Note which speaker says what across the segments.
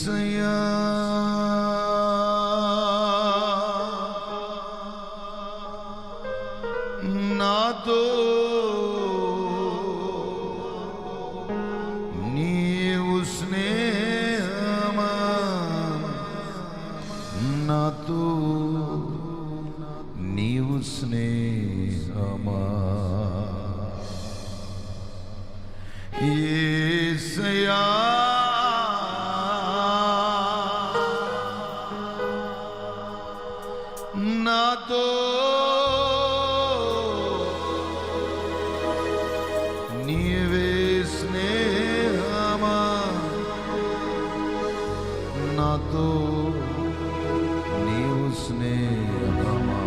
Speaker 1: యేసయ్యా నాతో నీవు స్నేహమా, నాతో నీవు స్నేహమా. యేసయ్యా నాతో నీవే స్నేహమా, నాతో నీవు స్నేహమా.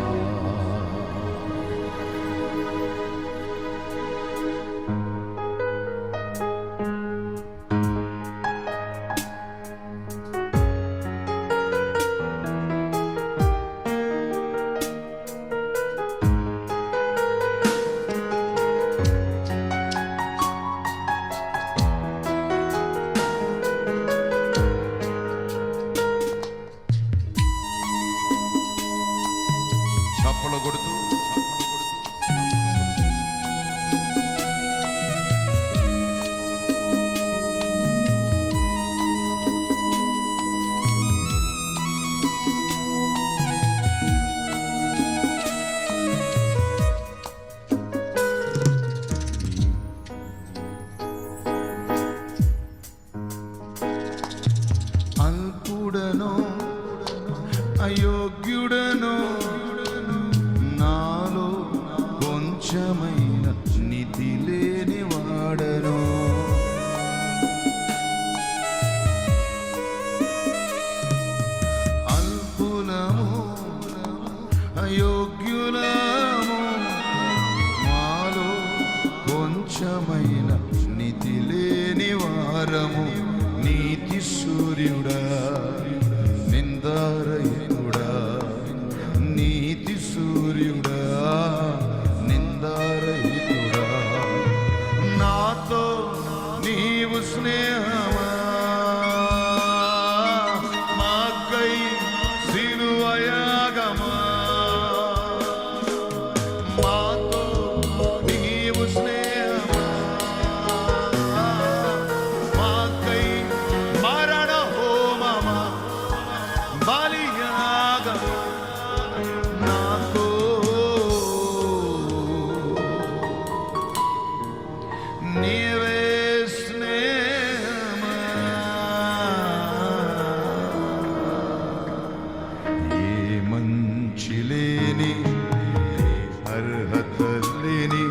Speaker 1: చప్పలు కొడుతూ అల్పుడను అయోగ్యుడను నాలో కొంచెమైన నీతి లేని వాడను. అల్పులము అయోగ్యులము మాలో కొంచెమైన నీతి లేని వారము. నీతి సూర్యుడా నిందారహితుడా, నీతి సూర్యుడా నిందారహితుడా, నాతో నీవు స్నేహమా, మాకై సిలువయాగమా, మాతో నీవు స్నేహమా, మాకై మరణ హోమమా బలియాగమా, నాతో నీవే స్నేహమా. ఏ మంచి లేని, అర్హత లేని,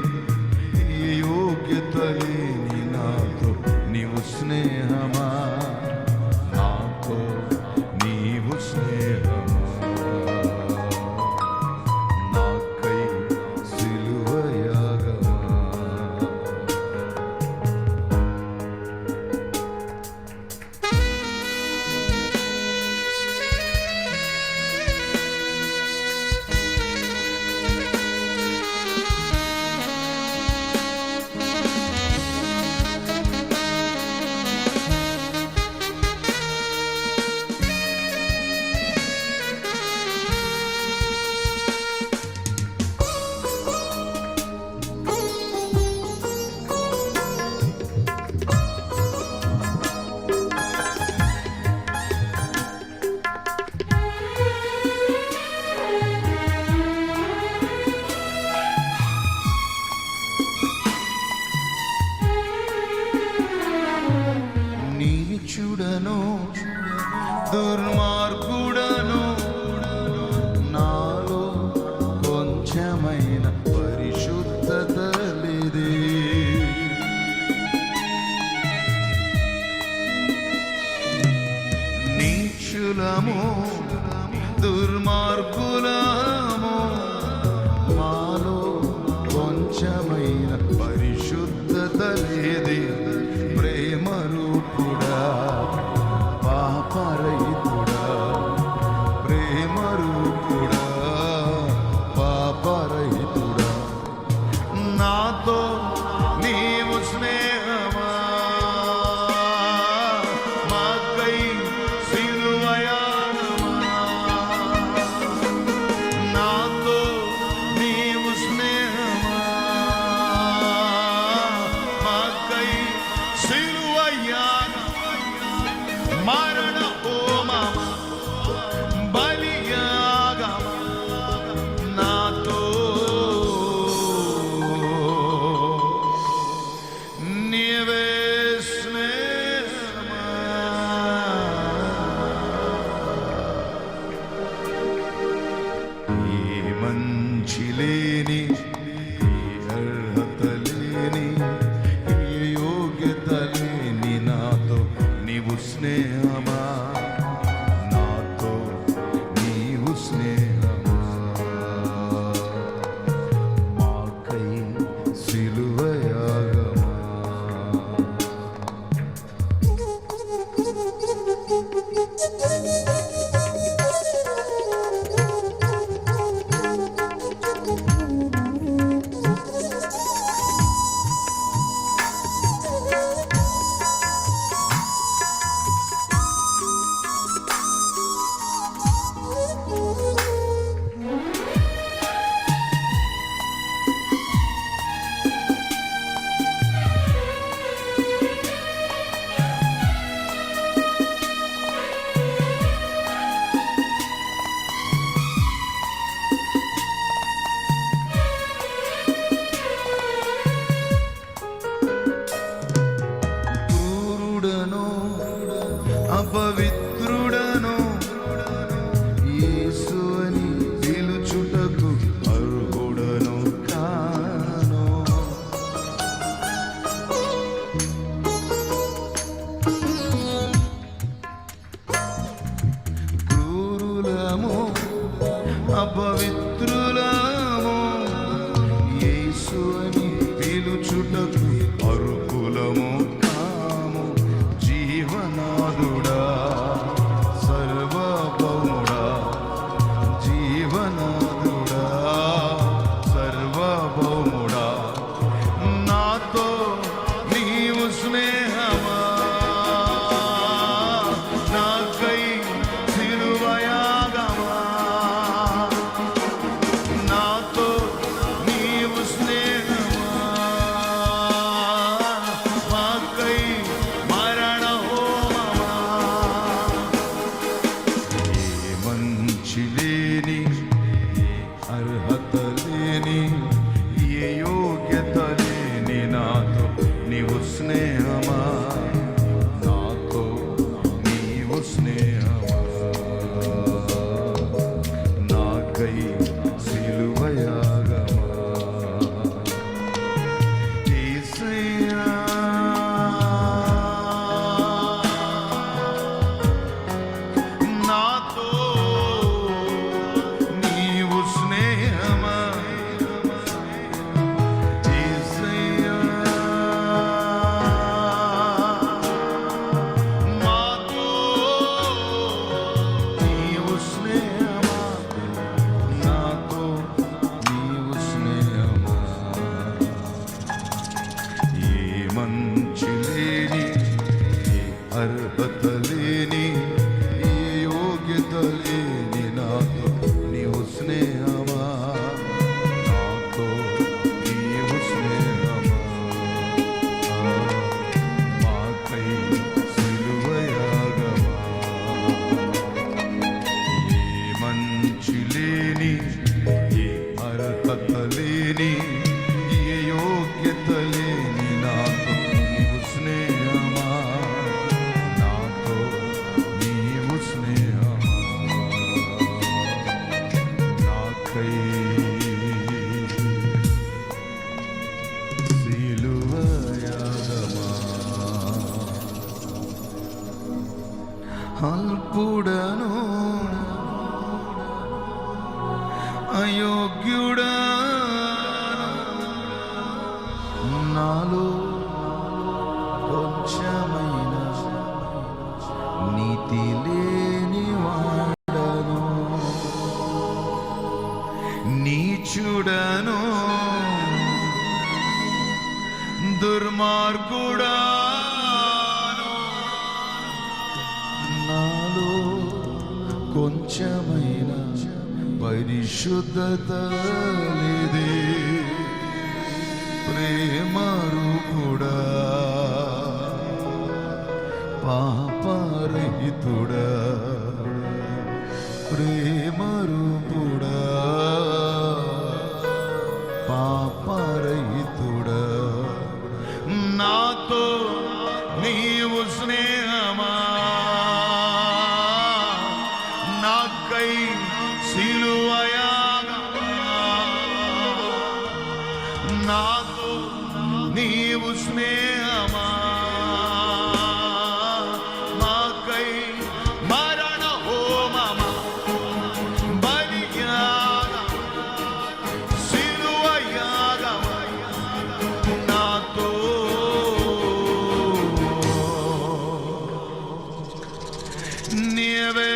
Speaker 1: యోగ్యత లేని నాతో నీవు స్నేహమా, నాతో నీవు స్నేహమా, నాకై సిలువయాగమా. నీచుడను దుర్మార్గుడను నాలో కొంచెమైన పరిశుద్ధత లేదే. నీచులము దుర్మార్గులము మాలో కొంచెమైన పరిశుద్ధత లేదే. ప్రేమ రూపుడా పాపరహితుడా, ప్రేమ రూపుడా పాపరహితుడా, నాతో నీవు స్నేహమా, మాకై మరణ హోమమ బలియాగమ నాతో నీవే స్నేహమా. ఈ మంచి లేని స్నేహమా నాతో నీవు స్నేహమా మాకై సిలువయాగమా. అపవిత్రుడను యేసు అని పిలుచుటకు అర్హుడను కాను. క్రూరులము అపవిత్రులము యేసు అని పిలుచుటకు అర్హులము కాము. జీవనాదుడా సర్వభౌముడా జీవనాదుడా సర్వభౌముడా నాతో నీవు స్నేహమా నాకై సిలువయాగమా నాతో నీవు స్నేహమా మాకై మరణ హోమమా. ఏ మంచి లేని అర్హత లేని ఏ యోగ్యత లేని నాతో నీవు స్నేహమా నాతో నీవు స్నేహమా నాకై సిలువయాగమా. యేసయ్యా నాతో నీవు స్నేహమా. యేసయ్యా నాతో నీవు స్నేహమా నాతో నీవు స్నేహమా. ఏ మంచి లేని ఏ అర్హత లేని ఏ యోగ్యత లేని నాతో నీవు స్నేహమా నాతో నీవు స్నేహమా మాకై సిలువయాగమా. ఏ మంచి లేని ఏ అర్హత లేని ఏ యోగ్యత లేని నాతో నీవు స్నేహమా నాతో నీవు స్నేహమా నాకై సిలువయాగమా. అల్పుడను అయోగ్యుడను నాలో కొంచెమైన నీతి లేని వాడను నీచుడను దుర్మార్గుడాను నాలో కొంచెమైన పరిశుద్ధత లేదే. ప్రేమరూపుడా పాపరహితుడా ప్రేమరూపుడా పాపరహితుడా నాతో నీవు స్నేహమా నాకై సిలువయాగమా నాతో నీవు స్నేహమా మాకై మరణ హోమమా బలియాగమా సిలువయాగమా నాతో నీవే